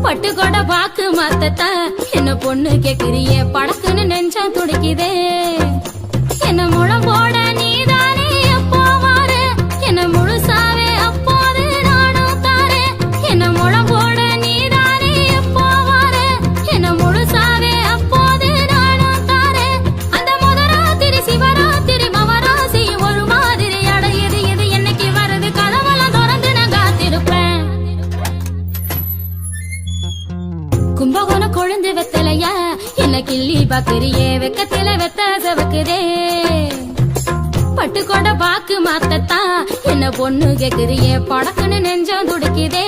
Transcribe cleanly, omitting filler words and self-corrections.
பட்டு கொட பாக்கு மாத்தத்தா என்ன பொண்ணு கேக்குறியே படக்குன்னு நெஞ்சம் துடிக்குதே என்ன முழம் போட நீதானே எப்போ மாறு என்ன முழுசாவே அப்போது நானும் தாரே என்ன முழம் போட நீதானே எப்போ மாறு என்ன முழுசாவே அப்போது நானும் தாரே அந்த முதராத்திரி சிவராத்திரி மவராசி ஒரு மாதிரி அடையுது இது என்னைக்கு வருது கதவெல்லாம் திறந்து நான் காத்திருப்பேன் கும்பகோணம் கொழுந்து வெத்தலையா என்ன கிள்ளி பாக்குறியே வெக்கத்தில வெத்த சவக்குதே பட்டு கொண்ட பாக்கு மாத்தத்தான் என்ன பொண்ணு கேக்குறியே படக்குன்னு நெஞ்சம் துடிக்குதே